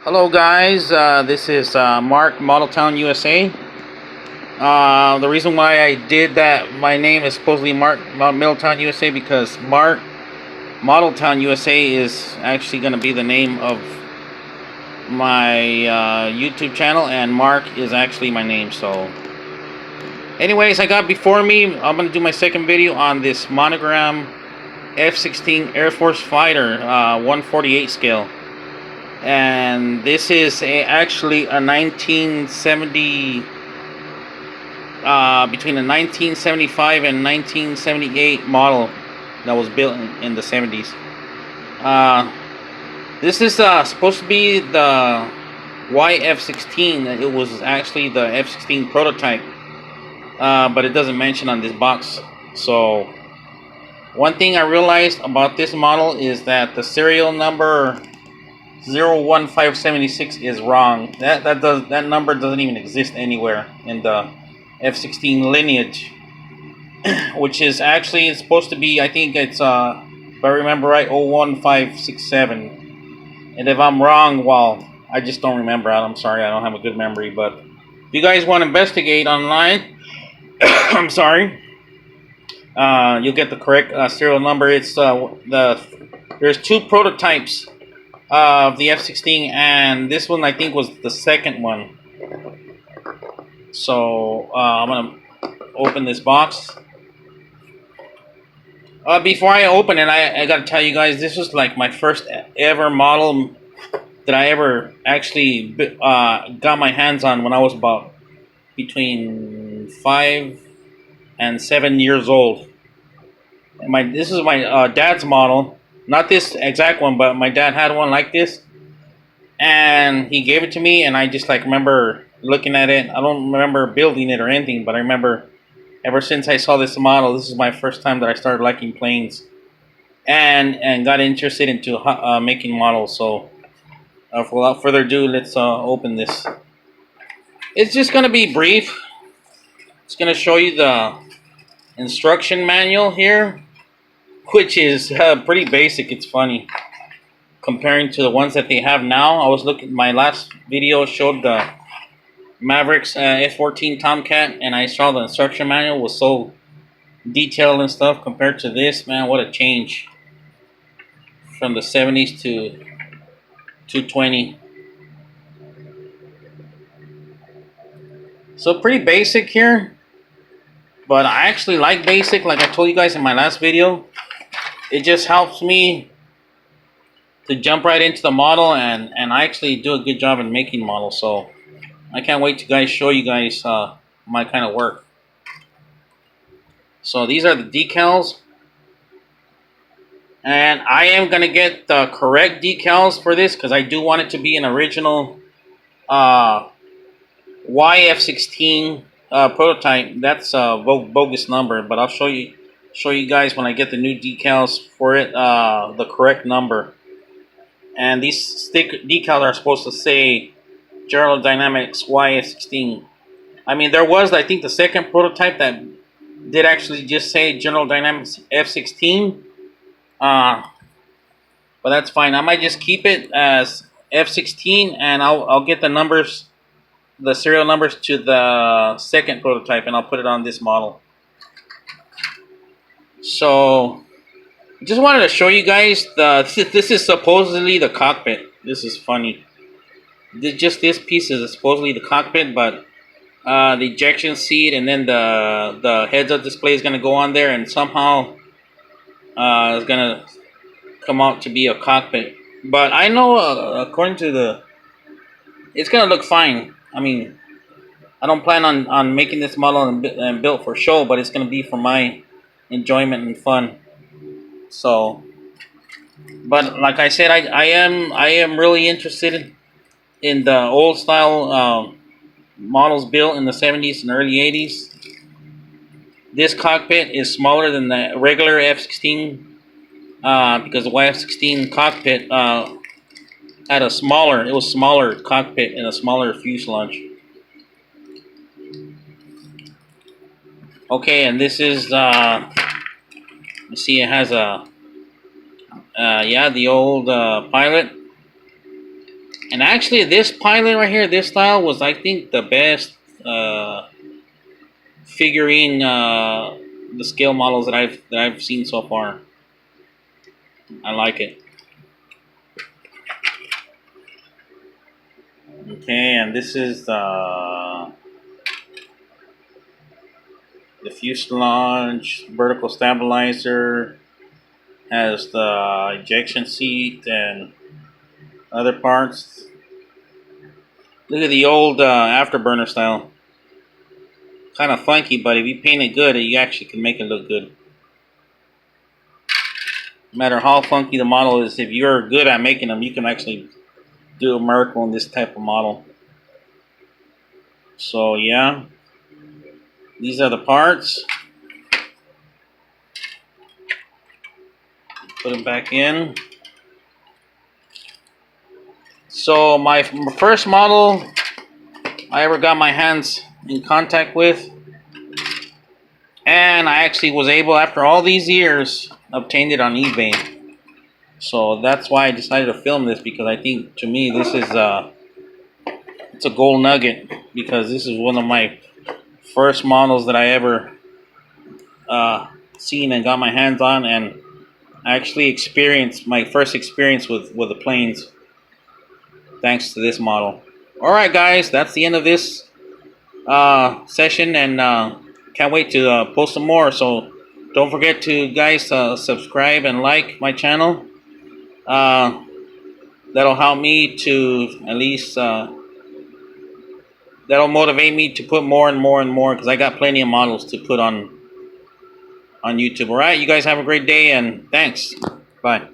Hello guys, this is Mark, Modeltown, USA. The reason why I did that, my name is supposedly Mark, Middletown, USA, because Mark, Modeltown, USA is actually going to be the name of my YouTube channel, and Mark is actually my name. So anyways, I got before me, I'm going to do my second video on this Monogram F-16 Airforce Fighter 148 scale. And this is actually a 1970, between a 1975 and 1978 model that was built in the 70s. This is supposed to be the YF-16. It was actually the F-16 prototype, but it doesn't mention on this box. So one thing I realized about this model is that the serial number 01576 is wrong. That number doesn't even exist anywhere in the F-16 lineage, which is actually supposed to be, I think it's if I remember right, 01567. And if I'm wrong, well, I just don't remember. I'm sorry, I don't have a good memory. But if you guys want to investigate online, I'm sorry, you'll get the correct serial number. It's there's two prototypes of the F-16, and this one I think was the second one. So I'm gonna open this box. Before I open it, I gotta tell you guys, this was like my first ever model that I ever actually got my hands on when I was about between 5 and 7 years old. And this is my dad's model. Not this exact one, but my dad had one like this, and he gave it to me, and I just like remember looking at it. I don't remember building it or anything, but I remember ever since I saw this model, this is my first time that I started liking planes, and got interested into making models. So without further ado, let's open this. It's just gonna be brief. It's gonna show you the instruction manual here, which is pretty basic. It's funny comparing to the ones that they have now. I was looking, my last video showed the Mavericks F-14 Tomcat, and I saw the instruction manual was so detailed and stuff. Compared to this, man, what a change from the 70s to 220. So pretty basic here, but I actually like basic. Like I told you guys in my last video, it just helps me to jump right into the model, and I actually do a good job in making models. So I can't wait to show you guys my kind of work. So these are the decals, and I am gonna get the correct decals for this because I do want it to be an original YF-16 prototype. That's a bogus number, but I'll show you guys when I get the new decals for it, the correct number. And these decals are supposed to say General Dynamics YF-16. I mean, there was, I think, the second prototype that did actually just say General Dynamics F-16. But that's fine. I might just keep it as F-16, and I'll get the numbers, the serial numbers to the second prototype, and I'll put it on this model. So just wanted to show you guys this is supposedly the cockpit. This is funny. Just this piece is supposedly the cockpit, but the ejection seat and then the heads-up display is gonna go on there, and somehow it's gonna come out to be a cockpit. But I know according to it's gonna look fine. I mean, I don't plan on making this model and built for show, but it's gonna be for my enjoyment and fun. So, but like I said, I am really interested in the old style models built in the 70s and early 80s. This cockpit is smaller than the regular F-16 because the YF-16 cockpit had it was smaller cockpit and a smaller fuselage. Okay, and this is you see it has a yeah, the old pilot And actually, this pilot right here, this style was, I think, the best figurine, the scale models that I've seen so far. I like it. Okay, and this is the fuselage, vertical stabilizer, has the ejection seat and other parts. Look at the old afterburner style. Kind of funky, but if you paint it good, you actually can make it look good. No matter how funky the model is, if you're good at making them, you can actually do a miracle in this type of model. So yeah, these are the parts. Put them back in. So my first model I ever got my hands in contact with, and I actually was able, after all these years, obtained it on eBay. So that's why I decided to film this, because I think, to me, this is it's a gold nugget, because this is one of my first models that I ever seen and got my hands on, and I actually experienced my first experience with the planes thanks to this model. All right, guys, that's the end of this session, and can't wait to post some more. So don't forget to, guys, subscribe and like my channel. That'll help me to at least that'll motivate me to put more and more and more, because I got plenty of models to put on YouTube. All right, you guys have a great day, and thanks. Bye.